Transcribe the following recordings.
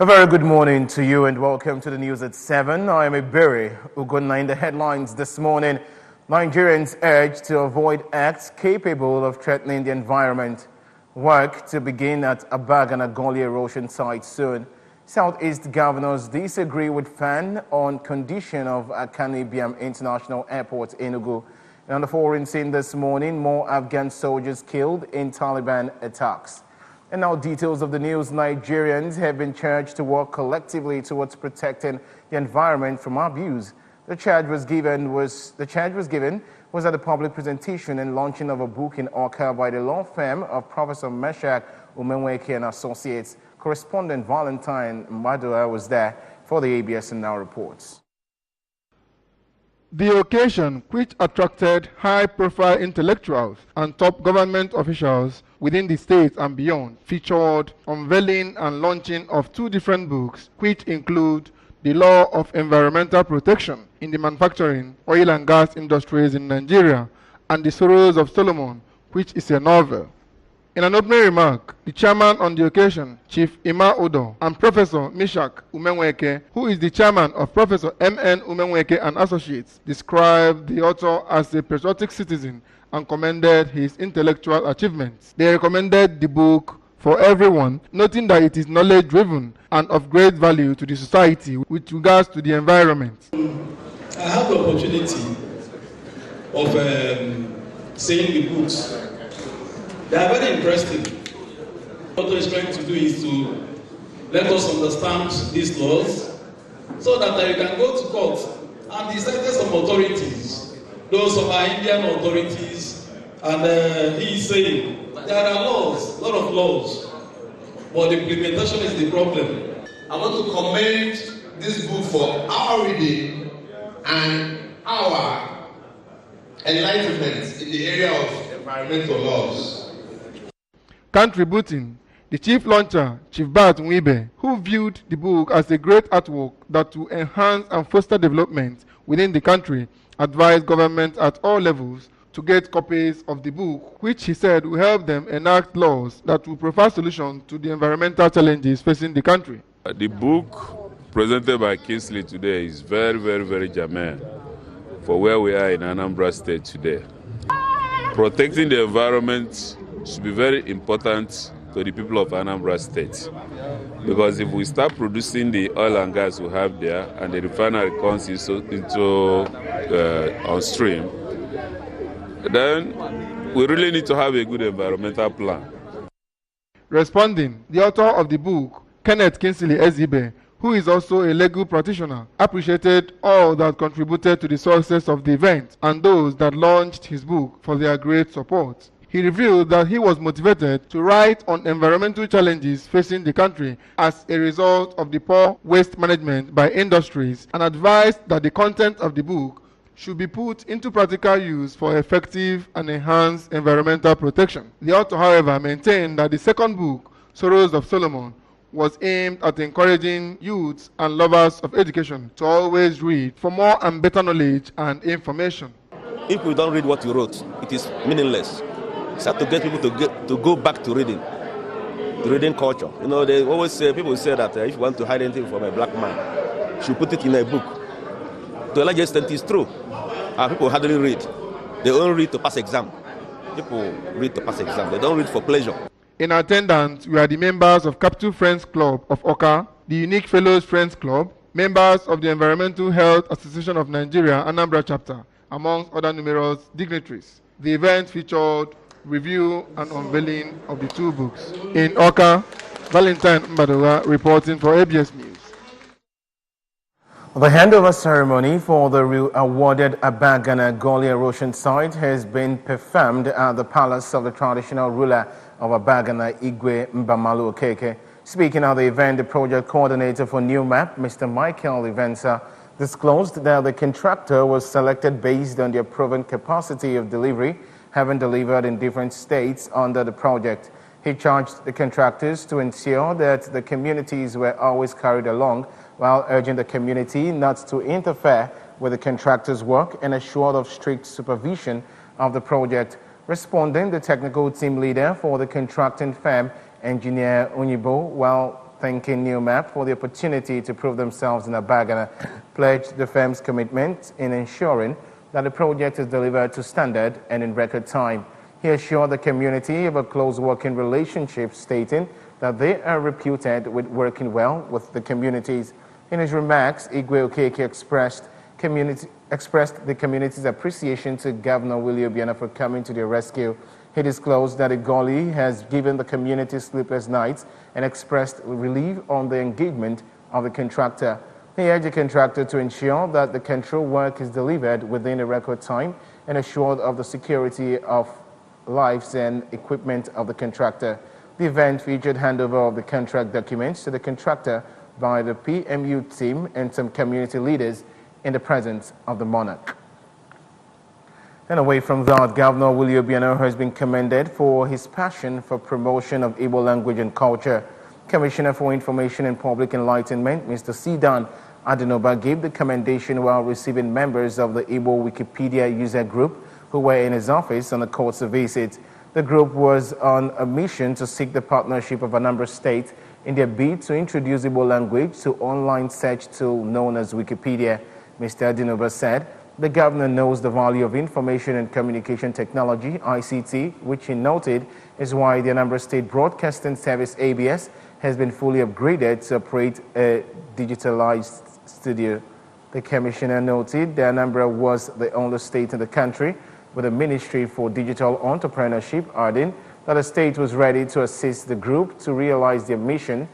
A very good morning to you and welcome to the news at 7. I am Iberi Ugonna. In the headlines this morning, Nigerians urged to avoid acts capable of threatening the environment. Work to begin at Abagana Gully erosion site soon. Southeast governors disagree with FAN on condition of Akani Biam International Airport, Enugu. And on the foreign scene this morning, more Afghan soldiers killed in Taliban attacks. And now details of the news. Nigerians have been charged to work collectively towards protecting the environment from abuse. The charge was given was at a public presentation and launching of a book in Awka by the law firm of Professor Meshach Umenweke and Associates. Correspondent Valentine Madua was there for the ABS and Now reports. The occasion, which attracted high-profile intellectuals and top government officials within the state and beyond, featured unveiling and launching of two different books, which include The Law of Environmental Protection in the Manufacturing, Oil and Gas Industries in Nigeria, and The Sorrows of Solomon, which is a novel. In an opening remark, the chairman on the occasion, Chief Ima Odo, and Professor Meshach Umenweke, who is the chairman of Professor M.N. Umenweke and Associates, described the author as a patriotic citizen and commended his intellectual achievements. They recommended the book for everyone, noting that it is knowledge-driven and of great value to the society with regards to the environment. I have the opportunity of saying the books. They are very interesting. What we're trying to do is to let us understand these laws so that you can go to court and decide some authorities, those of our Indian authorities, and he is saying there are laws, a lot of laws, but the implementation is the problem. I want to commend this book for our reading and our enlightenment in the area of environmental laws. Contributing, the chief launcher, Chief Bat Nwibe, who viewed the book as a great artwork that will enhance and foster development within the country, advised government at all levels to get copies of the book, which he said will help them enact laws that will provide solutions to the environmental challenges facing the country. The book presented by Kingsley today is very germane for where we are in Anambra State today. Protecting the environment should be very important to the people of Anambra State, because if we start producing the oil and gas we have there and the refinery comes into on stream, then we really need to have a good environmental plan. Responding, the author of the book, Kenneth Kingsley Ezibe, who is also a legal practitioner, appreciated all that contributed to the success of the event and those that launched his book for their great support. He revealed that he was motivated to write on environmental challenges facing the country as a result of the poor waste management by industries, and advised that the content of the book should be put into practical use for effective and enhanced environmental protection. The author, however, maintained that the second book, Sorrows of Solomon, was aimed at encouraging youths and lovers of education to always read for more and better knowledge and information. If we don't read what you wrote, it is meaningless. It's hard to get people to go back to reading, the reading culture. You know, they always say, people say that if you want to hide anything from a black man, you should put it in a book. To a large extent, it's true. People hardly read. They only read to pass exam. People read to pass exam. They don't read for pleasure. In attendance, we are the members of Capital Friends Club of Awka, the Unique Fellows Friends Club, members of the Environmental Health Association of Nigeria, Anambra chapter, amongst other numerous dignitaries. The event featured review and unveiling of the two books. In Awka, Valentine Mbadowa reporting for ABS News. The handover ceremony for the awarded Abagana Gully erosion site has been performed at the palace of the traditional ruler of Abagana, Igwe Mbamalu Okeke. Speaking at the event, the project coordinator for New Map, Mr. Michael Ivensa, disclosed that the contractor was selected based on their proven capacity of delivery, having delivered in different states under the project. He charged the contractors to ensure that the communities were always carried along, while urging the community not to interfere with the contractor's work and assured of strict supervision of the project. Responding, the technical team leader for the contracting firm, Engineer Unyibo, while thanking Newmap for the opportunity to prove themselves in a bargainer, pledged the firm's commitment in ensuring that the project is delivered to standard and in record time. He assured the community of a close working relationship, stating that they are reputed with working well with the communities. In his remarks, Igwe Okeke expressed the community's appreciation to Governor Willie Obiano for coming to their rescue. He disclosed that Igoli has given the community sleepless nights and expressed relief on the engagement of the contractor. He urged the contractor to ensure that the control work is delivered within a record time and assured of the security of lives and equipment of the contractor. The event featured handover of the contract documents to the contractor by the PMU team and some community leaders in the presence of the monarch. And away from that, Governor Willie Obiano has been commended for his passion for promotion of Igbo language and culture. Commissioner for Information and Public Enlightenment, Mr. Sidan Adenoba, gave the commendation while receiving members of the Igbo Wikipedia user group who were in his office on a course visit. The group was on a mission to seek the partnership of Anambra State in their bid to introduce Igbo language to online search tool known as Wikipedia. Mr. Adenoba said the governor knows the value of information and communication technology, ICT, which he noted is why the Anambra State Broadcasting Service, ABS, has been fully upgraded to operate a digitalized studio. The commissioner noted that Anambra was the only state in the country with a Ministry for Digital Entrepreneurship, adding that the state was ready to assist the group to realize their mission.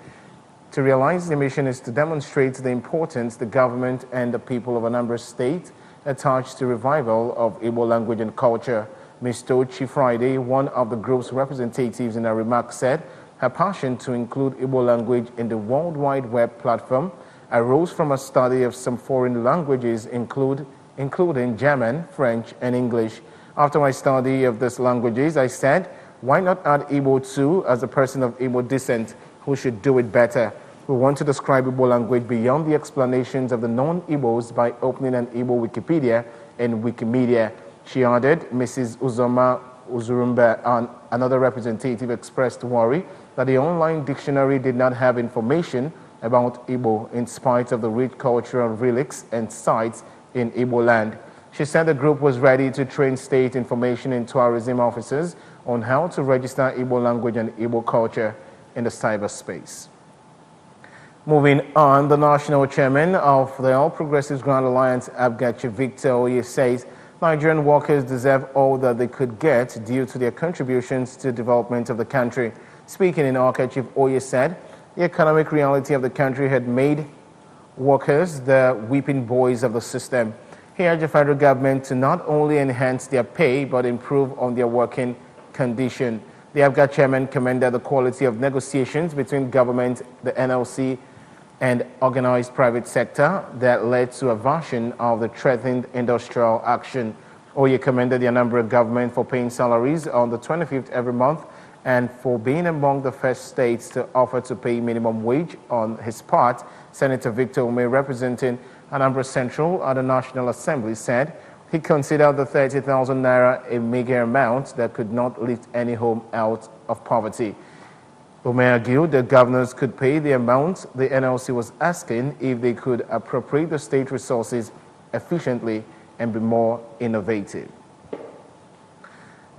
To realize the mission is to demonstrate the importance the government and the people of Anambra State attach to revival of Igbo language and culture. Ms. Tochi Friday, one of the group's representatives in her remarks, said her passion to include Igbo language in the World Wide Web platform arose from a study of some foreign languages, including German, French, and English. After my study of these languages, I said, why not add Igbo too, as a person of Igbo descent who should do it better? We want to describe Igbo language beyond the explanations of the non-Igbos by opening an Igbo Wikipedia and Wikimedia. She added, Mrs. Uzoma Uzurumba, another representative, expressed worry that the online dictionary did not have information about Igbo in spite of the rich cultural relics and sites in Igbo land. She said the group was ready to train state information and tourism officers on how to register Igbo language and Igbo culture in the cyberspace. Moving on, the national chairman of the All Progressives Grand Alliance, Abgachi Victor Oye, says Nigerian workers deserve all that they could get due to their contributions to the development of the country. Speaking in Awka, Chief Oye said the economic reality of the country had made workers the weeping boys of the system. He urged the federal government to not only enhance their pay but improve on their working condition. The ABGA chairman commended the quality of negotiations between government, the NLC, and organized private sector that led to a version of the threatened industrial action. Oye commended the Anambra government for paying salaries on the 25th every month and for being among the first states to offer to pay minimum wage. On his part, Senator Victor Ume, representing Anambra Central at the National Assembly, said he considered the 30,000 naira a meager amount that could not lift any home out of poverty. Ume argued that governors could pay the amount the NLC was asking if they could appropriate the state resources efficiently and be more innovative.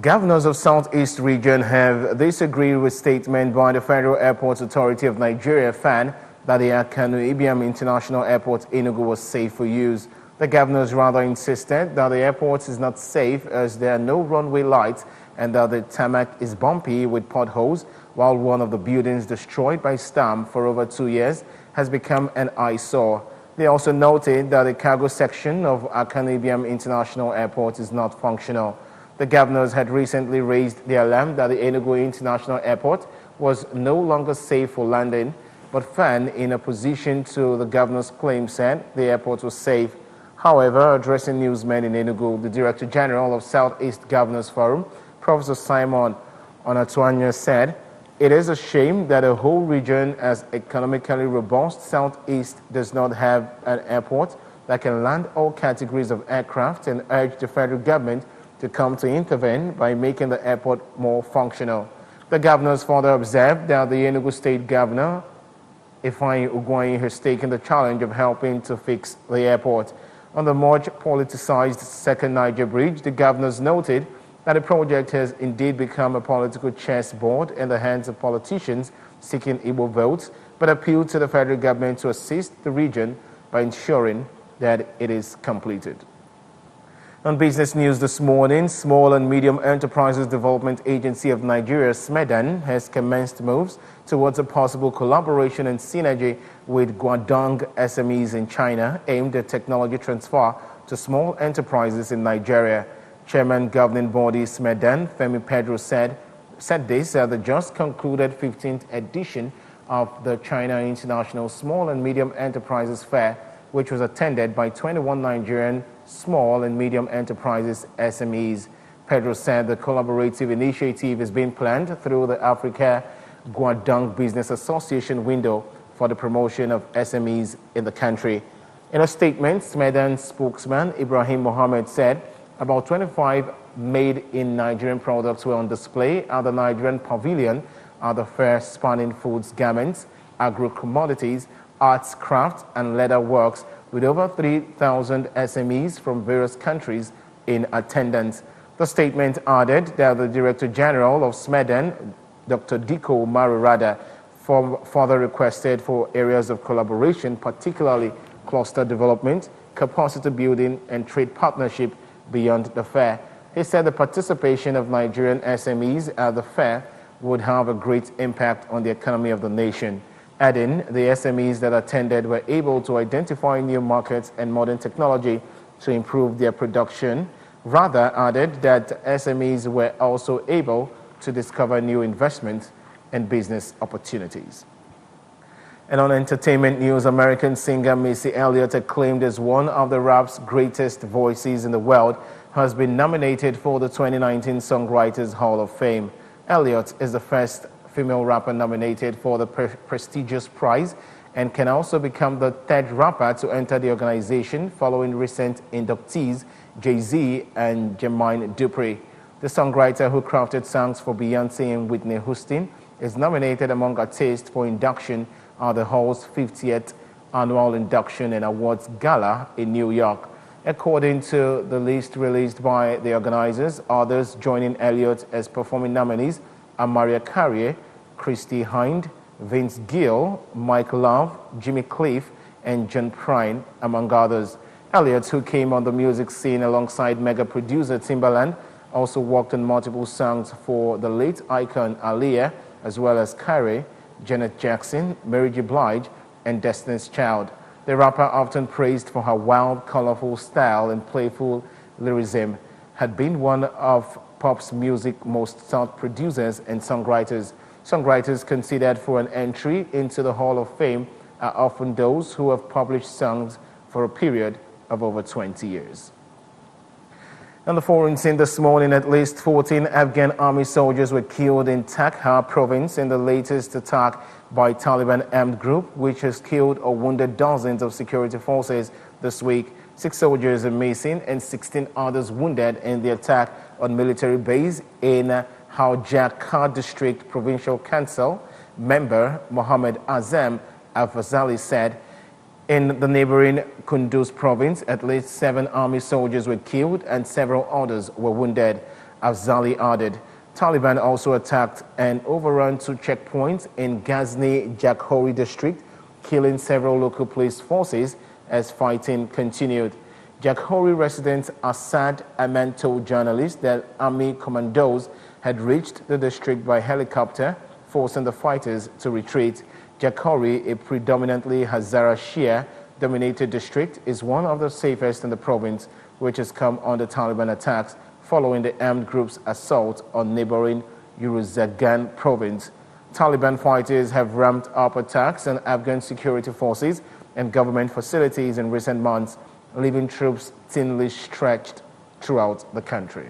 Governors of Southeast region have disagreed with statement by the Federal Airports Authority of Nigeria, FAN, that the Akanu Ibiam International Airport Enugu was safe for use. The governors rather insisted that the airport is not safe as there are no runway lights and that the tarmac is bumpy with potholes, while one of the buildings destroyed by storm for over 2 years has become an eyesore. They also noted that the cargo section of Akanu Ibiam International Airport is not functional. The governors had recently raised the alarm that the Enugu International Airport was no longer safe for landing, but FAN, in opposition to the governor's claim, said the airport was safe. However, addressing newsmen in Enugu, the Director General of Southeast Governors Forum, Professor Simon Onatuanya, said, "It is a shame that a whole region as economically robust Southeast does not have an airport that can land all categories of aircraft, and urged the federal government to come to intervene by making the airport more functional." The governors further observed that the Enugu State Governor Ifeanyi Ugwuanyi has taken the challenge of helping to fix the airport. On the much politicized Second Niger Bridge, the governors noted that the project has indeed become a political chessboard in the hands of politicians seeking Igbo votes, but appealed to the federal government to assist the region by ensuring that it is completed. On business news this morning, Small and Medium Enterprises Development Agency of Nigeria, SMEDAN, has commenced moves towards a possible collaboration and synergy with Guangdong SMEs in China aimed at technology transfer to small enterprises in Nigeria. Chairman governing body SMEDAN, Femi Pedro, said this at the just concluded 15th edition of the China International Small and Medium Enterprises Fair, which was attended by 21 Nigerian small and medium enterprises SMEs. Pedro said the collaborative initiative is being planned through the Africa Guangdong Business Association window for the promotion of SMEs in the country. In a statement, SMEDAN spokesman Ibrahim Mohammed said about 25 made-in Nigerian products were on display at the Nigerian Pavilion at the fair, spanning foods, garments, agro-commodities, arts, crafts, and leather works, with over 3,000 SMEs from various countries in attendance. The statement added that the Director General of SMEDAN, Dr. Diko Marurada, further requested for areas of collaboration, particularly cluster development, capacity building, and trade partnership beyond the fair. He said the participation of Nigerian SMEs at the fair would have a great impact on the economy of the nation. Adding, the SMEs that attended were able to identify new markets and modern technology to improve their production. Rather, added that SMEs were also able to discover new investment and business opportunities. And on entertainment news, American singer Missy Elliott, acclaimed as one of the rap's greatest voices in the world, has been nominated for the 2019 Songwriters Hall of Fame. Elliott is the first female rapper nominated for the prestigious prize and can also become the third rapper to enter the organization following recent inductees Jay-Z and Jermaine Dupri. The songwriter, who crafted songs for Beyoncé and Whitney Houston, is nominated among artists for induction at the Hall's 50th annual induction and awards gala in New York. According to the list released by the organizers, others joining Elliott as performing nominees are Mariah Carey, Christy Hind, Vince Gill, Mike Love, Jimmy Cliff, and John Prine, among others. Elliott, who came on the music scene alongside mega producer Timbaland, also worked on multiple songs for the late icon Aaliyah, as well as Carey, Janet Jackson, Mary J. Blige, and Destiny's Child. The rapper, often praised for her wild, colorful style and playful lyricism, had been one of pop's music most sought producers and songwriters. Songwriters considered for an entry into the Hall of Fame are often those who have published songs for a period of over 20 years. On the foreign scene this morning, at least 14 Afghan army soldiers were killed in Takhar province in the latest attack by Taliban armed group, which has killed or wounded dozens of security forces this week. 6 soldiers are missing and 16 others wounded in the attack on military base in Haujakar District Provincial Council. Member Mohammed Azam Al-Fazali said in the neighboring Kunduz province, at least 7 army soldiers were killed and several others were wounded. Afzali added, Taliban also attacked and overrun 2 checkpoints in Ghazni Jakhori district, killing several local police forces as fighting continued. Jakhori resident Assad Aman told journalists that army commandos had reached the district by helicopter, forcing the fighters to retreat. Jakhori, a predominantly Hazara Shia-dominated district, is one of the safest in the province, which has come under Taliban attacks following the armed group's assault on neighboring Uruzgan province. Taliban fighters have ramped up attacks on Afghan security forces and government facilities in recent months, leaving troops thinly stretched throughout the country.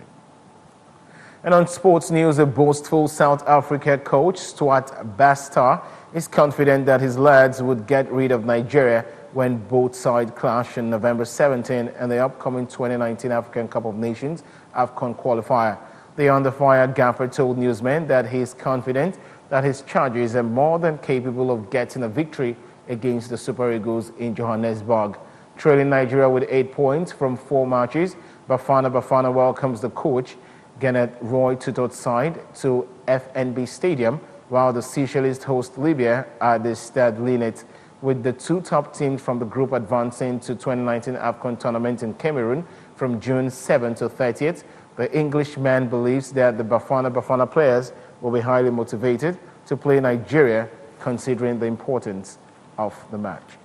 And on sports news, a boastful South Africa coach, Stuart Bastar, is confident that his lads would get rid of Nigeria when both sides clash on November 17 in the upcoming 2019 African Cup of Nations AFCON qualifier. The under-fire gaffer told newsmen that he is confident that his charges are more than capable of getting a victory against the Super Eagles in Johannesburg. Trailing Nigeria with 8 points from 4 matches, Bafana welcomes the coach, Gennett Roy Tutor's side, to FNB Stadium, while the Seychelles host Libya at the Stade Linet, with the 2 top teams from the group advancing to 2019 AFCON tournament in Cameroon from June 7 to 30th. The Englishman believes that the Bafana players will be highly motivated to play Nigeria, considering the importance of the match.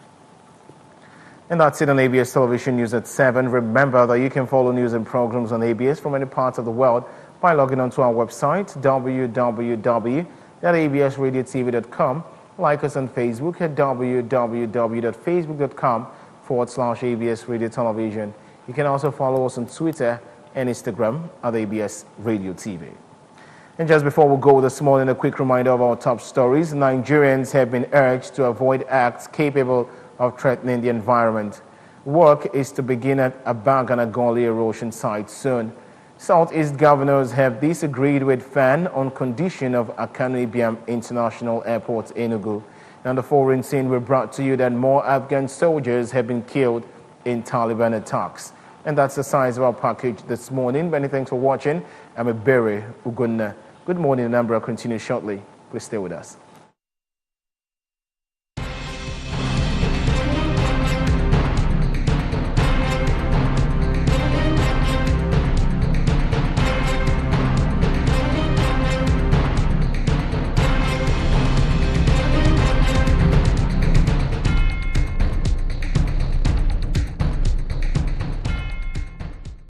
And that's it on ABS Television News at 7. Remember that you can follow news and programs on ABS from any part of the world by logging onto our website, www.absradiotv.com. Like us on Facebook at www.facebook.com/ABS Radio Television. You can also follow us on Twitter and Instagram at ABS Radio TV. And just before we go this morning, a quick reminder of our top stories. Nigerians have been urged to avoid acts capable of threatening the environment. Work is to begin at Abagana Gully erosion site soon. Southeast governors have disagreed with FAN on condition of Akanu Ibiam International Airport, Enugu. And the foreign scene we brought to you that more Afghan soldiers have been killed in Taliban attacks. And that's the size of our package this morning. Many thanks for watching. I'm Ebere Ugunna. Good morning, Anambra. Continue shortly. Please stay with us.